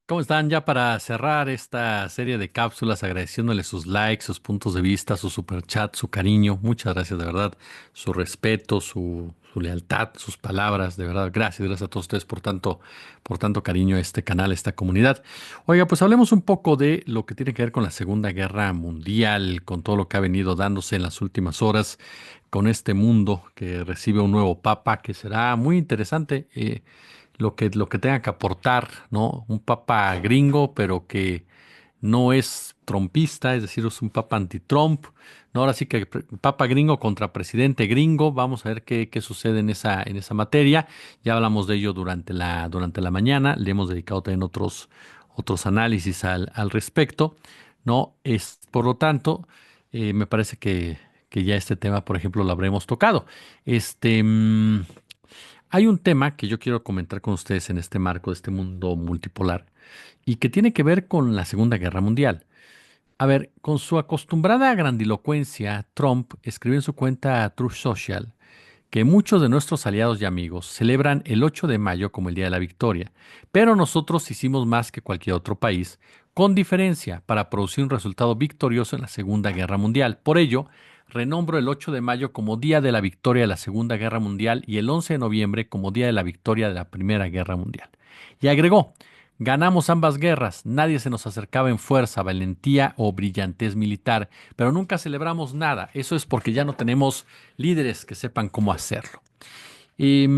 ¿Cómo están? Ya para cerrar esta serie de cápsulas, agradeciéndole sus likes, sus puntos de vista, su super chat, su cariño. Muchas gracias, de verdad. Su respeto, su lealtad, sus palabras, de verdad. Gracias a todos ustedes por tanto cariño a este canal, a esta comunidad. Oiga, pues hablemos un poco de lo que tiene que ver con la Segunda Guerra Mundial, con todo lo que ha venido dándose en las últimas horas, con este mundo que recibe un nuevo papa, que será muy interesante. Lo que tenga que aportar, ¿no? Un papa gringo, pero que no es trompista, es decir, es un papa anti-Trump. No, ahora sí que papa gringo contra presidente gringo. Vamos a ver qué sucede en esa materia. Ya hablamos de ello durante la mañana. Le hemos dedicado también otros análisis al respecto, ¿no? Por lo tanto, me parece que ya este tema, por ejemplo, lo habremos tocado. Este. Hay un tema que yo quiero comentar con ustedes en este marco de este mundo multipolar y que tiene que ver con la Segunda Guerra Mundial. A ver, con su acostumbrada grandilocuencia, Trump escribió en su cuenta Truth Social que muchos de nuestros aliados y amigos celebran el 8 de mayo como el Día de la Victoria, pero nosotros hicimos más que cualquier otro país, con diferencia, para producir un resultado victorioso en la Segunda Guerra Mundial. Por ello, renombro el 8 de mayo como Día de la Victoria de la Segunda Guerra Mundial y el 11 de noviembre como Día de la Victoria de la Primera Guerra Mundial. Y agregó, ganamos ambas guerras, nadie se nos acercaba en fuerza, valentía o brillantez militar, pero nunca celebramos nada. Eso es porque ya no tenemos líderes que sepan cómo hacerlo. Y,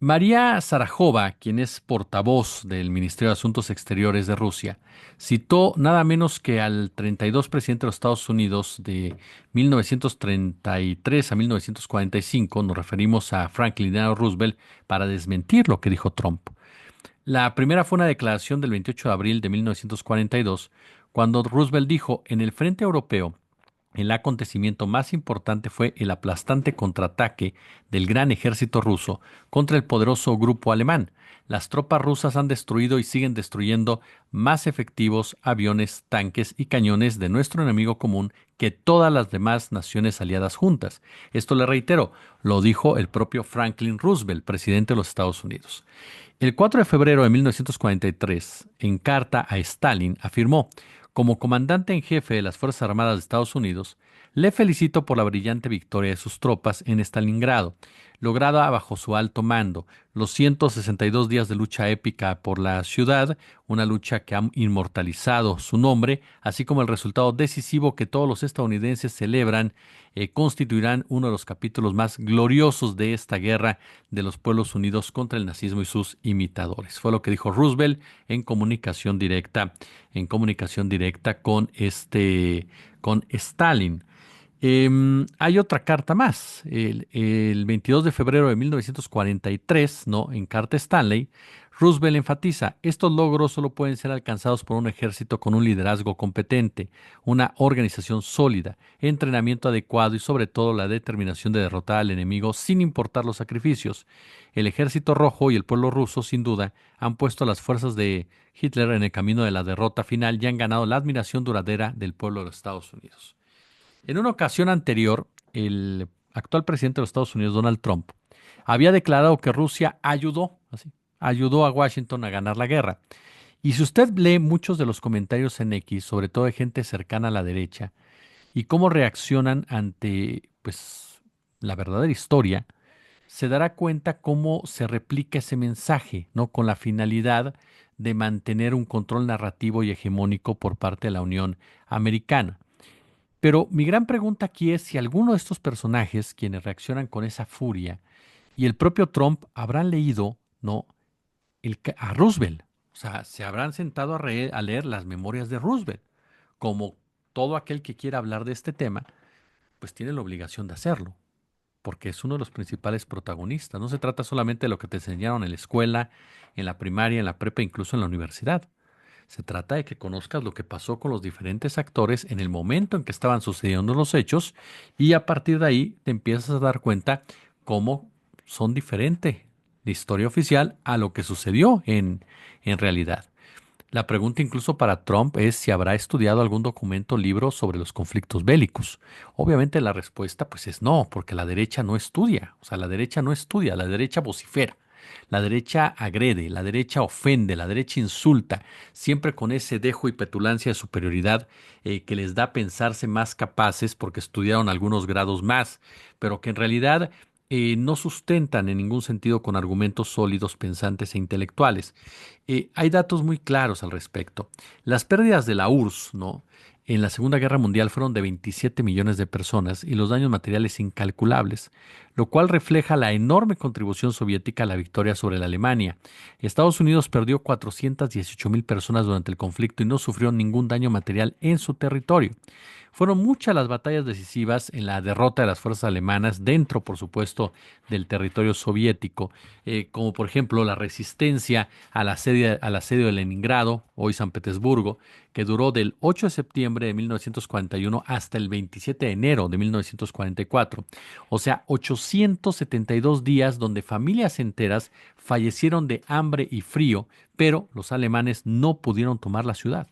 María Zarajova, quien es portavoz del Ministerio de Asuntos Exteriores de Rusia, citó nada menos que al 32 presidente de los Estados Unidos de 1933 a 1945, nos referimos a Franklin Delano Roosevelt, para desmentir lo que dijo Trump. La primera fue una declaración del 28 de abril de 1942, cuando Roosevelt dijo, en el frente europeo, el acontecimiento más importante fue el aplastante contraataque del gran ejército ruso contra el poderoso grupo alemán. Las tropas rusas han destruido y siguen destruyendo más efectivos aviones, tanques y cañones de nuestro enemigo común que todas las demás naciones aliadas juntas. Esto le reitero, lo dijo el propio Franklin Roosevelt, presidente de los Estados Unidos. El 4 de febrero de 1943, en carta a Stalin, afirmó, como comandante en jefe de las Fuerzas Armadas de Estados Unidos, le felicito por la brillante victoria de sus tropas en Stalingrado, lograda bajo su alto mando, los 162 días de lucha épica por la ciudad, una lucha que ha inmortalizado su nombre, así como el resultado decisivo que todos los estadounidenses celebran, constituirán uno de los capítulos más gloriosos de esta guerra de los pueblos unidos contra el nazismo y sus imitadores. Fue lo que dijo Roosevelt en comunicación directa con Stalin. Hay otra carta más. El 22 de febrero de 1943, ¿no? En carta Stanley, Roosevelt enfatiza, estos logros solo pueden ser alcanzados por un ejército con un liderazgo competente, una organización sólida, entrenamiento adecuado y sobre todo la determinación de derrotar al enemigo sin importar los sacrificios. El ejército rojo y el pueblo ruso, sin duda, han puesto a las fuerzas de Hitler en el camino de la derrota final y han ganado la admiración duradera del pueblo de los Estados Unidos. En una ocasión anterior, el actual presidente de los Estados Unidos, Donald Trump, había declarado que Rusia ayudó a Washington a ganar la guerra. Y si usted lee muchos de los comentarios en X, sobre todo de gente cercana a la derecha, y cómo reaccionan ante, pues, la verdadera historia, se dará cuenta cómo se replica ese mensaje, ¿no? Con la finalidad de mantener un control narrativo y hegemónico por parte de la Unión Americana. Pero mi gran pregunta aquí es si alguno de estos personajes, quienes reaccionan con esa furia, y el propio Trump habrán leído, ¿no? A Roosevelt. O sea, se habrán sentado a leer las memorias de Roosevelt. Como todo aquel que quiera hablar de este tema, pues tiene la obligación de hacerlo, porque es uno de los principales protagonistas. No se trata solamente de lo que te enseñaron en la escuela, en la primaria, en la prepa, incluso en la universidad. Se trata de que conozcas lo que pasó con los diferentes actores en el momento en que estaban sucediendo los hechos y a partir de ahí te empiezas a dar cuenta cómo son diferentes la historia oficial a lo que sucedió en realidad. La pregunta incluso para Trump es si habrá estudiado algún documento o libro sobre los conflictos bélicos. Obviamente la respuesta pues es no, porque la derecha no estudia, o sea, la derecha no estudia, la derecha vocifera. La derecha agrede, la derecha ofende, la derecha insulta, siempre con ese dejo y petulancia de superioridad que les da pensarse más capaces porque estudiaron algunos grados más, pero que en realidad no sustentan en ningún sentido con argumentos sólidos, pensantes e intelectuales. Hay datos muy claros al respecto. Las pérdidas de la URSS, ¿no? En la Segunda Guerra Mundial fueron de 27 millones de personas y los daños materiales incalculables, lo cual refleja la enorme contribución soviética a la victoria sobre la Alemania. Estados Unidos perdió 418,000 personas durante el conflicto y no sufrió ningún daño material en su territorio. Fueron muchas las batallas decisivas en la derrota de las fuerzas alemanas dentro, por supuesto, del territorio soviético, como por ejemplo la resistencia al asedio de Leningrado, hoy San Petersburgo, que duró del 8 de septiembre de 1941 hasta el 27 de enero de 1944. O sea, 872 días donde familias enteras fallecieron de hambre y frío, pero los alemanes no pudieron tomar la ciudad.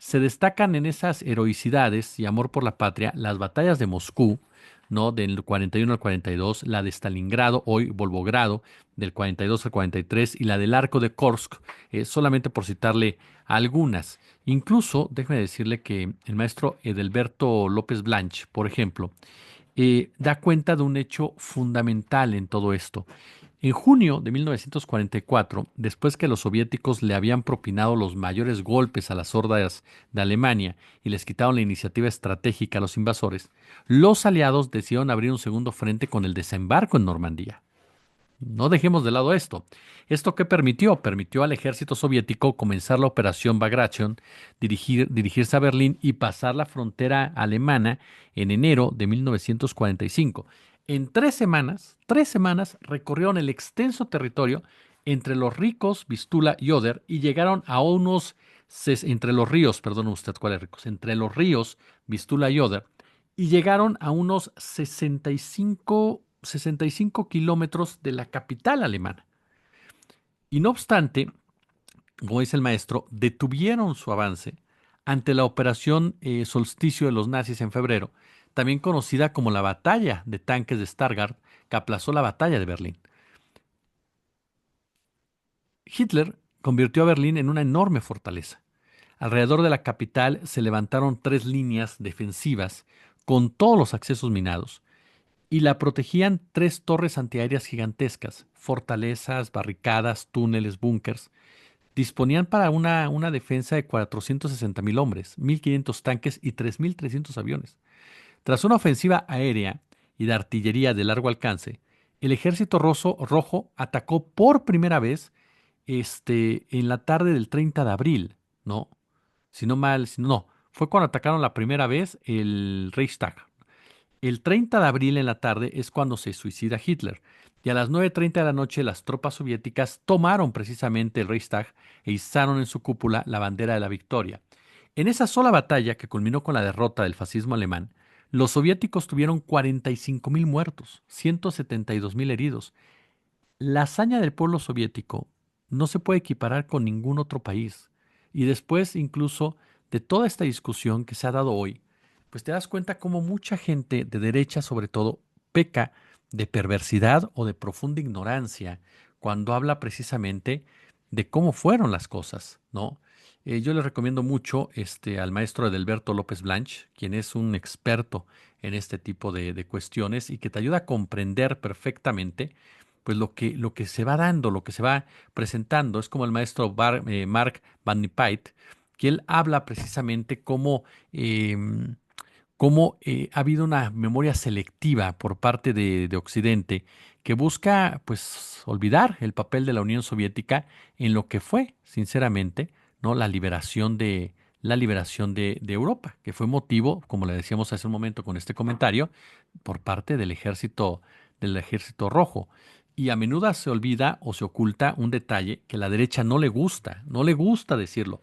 Se destacan en esas heroicidades y amor por la patria las batallas de Moscú, ¿no? Del 41 al 42, la de Stalingrado, hoy Volgogrado, del 42 al 43, y la del Arco de Kursk, solamente por citarle algunas. Incluso, déjeme decirle que el maestro Edelberto López Blanch, por ejemplo, da cuenta de un hecho fundamental en todo esto. En junio de 1944, después que los soviéticos le habían propinado los mayores golpes a las hordas de Alemania y les quitaron la iniciativa estratégica a los invasores, los aliados decidieron abrir un segundo frente con el desembarco en Normandía. No dejemos de lado esto. ¿Esto qué permitió? Permitió al ejército soviético comenzar la operación Bagration, dirigirse a Berlín y pasar la frontera alemana en enero de 1945. En 3 semanas recorrieron el extenso territorio entre los ricos Vistula y Oder y llegaron a unos, entre los ríos, perdón usted, ¿cuáles ricos? Entre los ríos Vistula y Oder y llegaron a unos 65 kilómetros de la capital alemana. Y no obstante, como dice el maestro, detuvieron su avance ante la operación Solsticio de los nazis en febrero, también conocida como la batalla de tanques de Stargard, que aplazó la batalla de Berlín. Hitler convirtió a Berlín en una enorme fortaleza. Alrededor de la capital se levantaron 3 líneas defensivas con todos los accesos minados y la protegían 3 torres antiaéreas gigantescas, fortalezas, barricadas, túneles, búnkers. Disponían para una defensa de 460,000 hombres, 1,500 tanques y 3,300 aviones. Tras una ofensiva aérea y de artillería de largo alcance, el ejército rojo atacó por primera vez en la tarde del 30 de abril, ¿no? Si no mal, no, fue cuando atacaron la primera vez el Reichstag. El 30 de abril en la tarde es cuando se suicida Hitler y a las 9:30 de la noche las tropas soviéticas tomaron precisamente el Reichstag e izaron en su cúpula la bandera de la victoria. En esa sola batalla que culminó con la derrota del fascismo alemán, los soviéticos tuvieron 45,000 muertos, 172,000 heridos. La hazaña del pueblo soviético no se puede equiparar con ningún otro país. Y después incluso de toda esta discusión que se ha dado hoy, pues te das cuenta cómo mucha gente de derecha sobre todo peca de perversidad o de profunda ignorancia cuando habla precisamente de cómo fueron las cosas, ¿no? Yo le recomiendo mucho al maestro Edelberto López Blanch, quien es un experto en este tipo de cuestiones y que te ayuda a comprender perfectamente pues lo que se va dando, lo que se va presentando. Es como el maestro Mark Van Niepce, que él habla precisamente cómo ha habido una memoria selectiva por parte de Occidente que busca pues olvidar el papel de la Unión Soviética en lo que fue, sinceramente, ¿no? La liberación de Europa, que fue motivo, como le decíamos hace un momento con este comentario, por parte del ejército rojo. Y a menudo se olvida o se oculta un detalle que a la derecha no le gusta decirlo.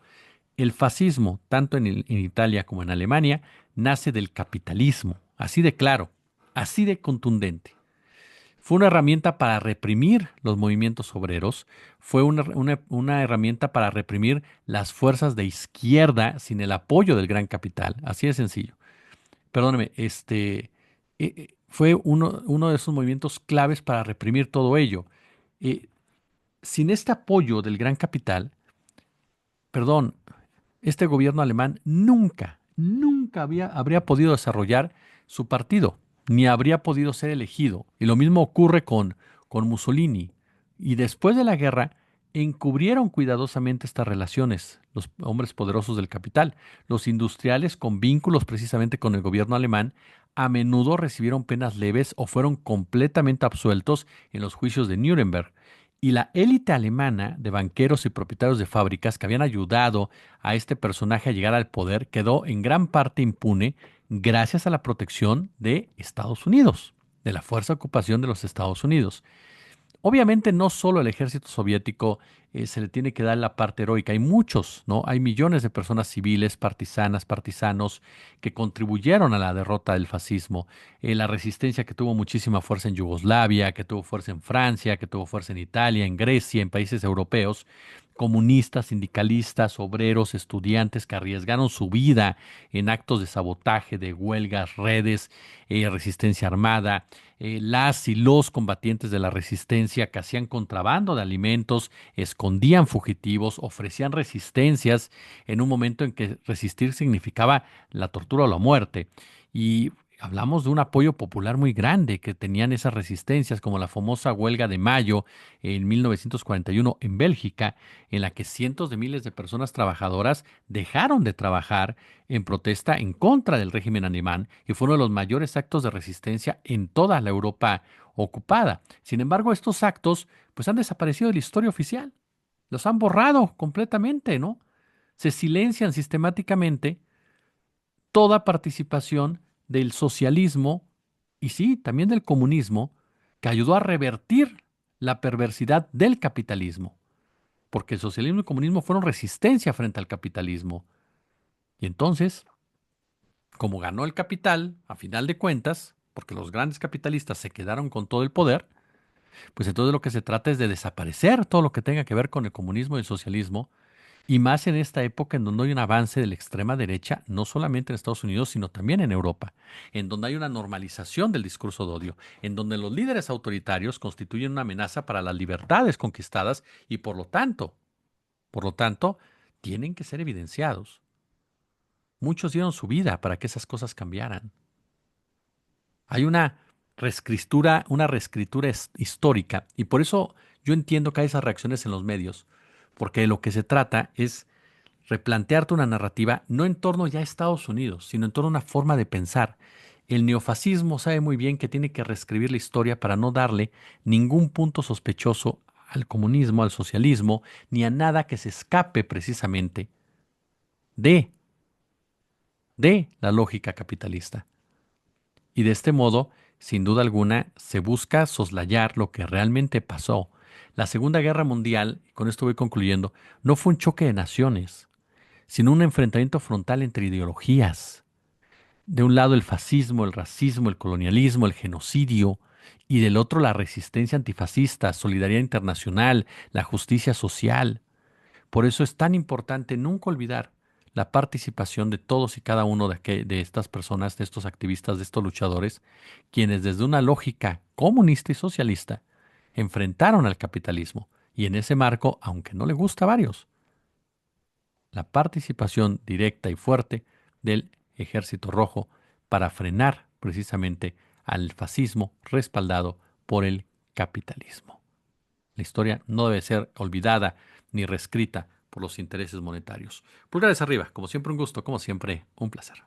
El fascismo, tanto en Italia como en Alemania, nace del capitalismo, así de claro, así de contundente. Fue una herramienta para reprimir los movimientos obreros, fue una herramienta para reprimir las fuerzas de izquierda sin el apoyo del gran capital, así de sencillo. Perdóneme, fue uno de esos movimientos claves para reprimir todo ello. sin este apoyo del gran capital, perdón, este gobierno alemán nunca habría podido desarrollar su partido, ni habría podido ser elegido. Y lo mismo ocurre con Mussolini. Y después de la guerra, encubrieron cuidadosamente estas relaciones, los hombres poderosos del capital. Los industriales con vínculos precisamente con el gobierno alemán, a menudo recibieron penas leves o fueron completamente absueltos en los juicios de Nuremberg. Y la élite alemana de banqueros y propietarios de fábricas que habían ayudado a este personaje a llegar al poder quedó en gran parte impune gracias a la protección de Estados Unidos, de la fuerza de ocupación de los Estados Unidos. Obviamente no solo el ejército soviético se le tiene que dar la parte heroica, hay muchos, ¿no? Hay millones de personas civiles, partisanas, partisanos que contribuyeron a la derrota del fascismo. La resistencia que tuvo muchísima fuerza en Yugoslavia, que tuvo fuerza en Francia, que tuvo fuerza en Italia, en Grecia, en países europeos, comunistas, sindicalistas, obreros, estudiantes que arriesgaron su vida en actos de sabotaje, de huelgas, redes, resistencia armada, las y los combatientes de la resistencia que hacían contrabando de alimentos, escondían fugitivos, ofrecían resistencias en un momento en que resistir significaba la tortura o la muerte. Y hablamos de un apoyo popular muy grande que tenían esas resistencias, como la famosa huelga de mayo en 1941 en Bélgica, en la que cientos de miles de personas trabajadoras dejaron de trabajar en protesta en contra del régimen alemán y fue uno de los mayores actos de resistencia en toda la Europa ocupada. Sin embargo, estos actos pues han desaparecido de la historia oficial. Los han borrado completamente, ¿no? Se silencian sistemáticamente toda participación del socialismo y sí, también del comunismo, que ayudó a revertir la perversidad del capitalismo, porque el socialismo y el comunismo fueron resistencia frente al capitalismo. Y entonces, como ganó el capital, a final de cuentas, porque los grandes capitalistas se quedaron con todo el poder, pues entonces lo que se trata es de desaparecer todo lo que tenga que ver con el comunismo y el socialismo, y más en esta época en donde hay un avance de la extrema derecha, no solamente en Estados Unidos, sino también en Europa, en donde hay una normalización del discurso de odio, en donde los líderes autoritarios constituyen una amenaza para las libertades conquistadas y por lo tanto, tienen que ser evidenciados. Muchos dieron su vida para que esas cosas cambiaran. Hay una reescritura histórica y por eso yo entiendo que hay esas reacciones en los medios, porque de lo que se trata es replantearte una narrativa no en torno ya a Estados Unidos, sino en torno a una forma de pensar. El neofascismo sabe muy bien que tiene que reescribir la historia para no darle ningún punto sospechoso al comunismo, al socialismo, ni a nada que se escape precisamente de, de la lógica capitalista. Y de este modo, sin duda alguna, se busca soslayar lo que realmente pasó. La Segunda Guerra Mundial, y con esto voy concluyendo, no fue un choque de naciones, sino un enfrentamiento frontal entre ideologías. De un lado el fascismo, el racismo, el colonialismo, el genocidio, y del otro la resistencia antifascista, solidaridad internacional, la justicia social. Por eso es tan importante nunca olvidar la participación de todos y cada uno de estas personas, de estos activistas, de estos luchadores, quienes desde una lógica comunista y socialista enfrentaron al capitalismo. Y en ese marco, aunque no le gusta a varios, la participación directa y fuerte del Ejército Rojo para frenar precisamente al fascismo respaldado por el capitalismo. La historia no debe ser olvidada ni reescrita por los intereses monetarios. Pulgares arriba, como siempre un gusto, como siempre un placer.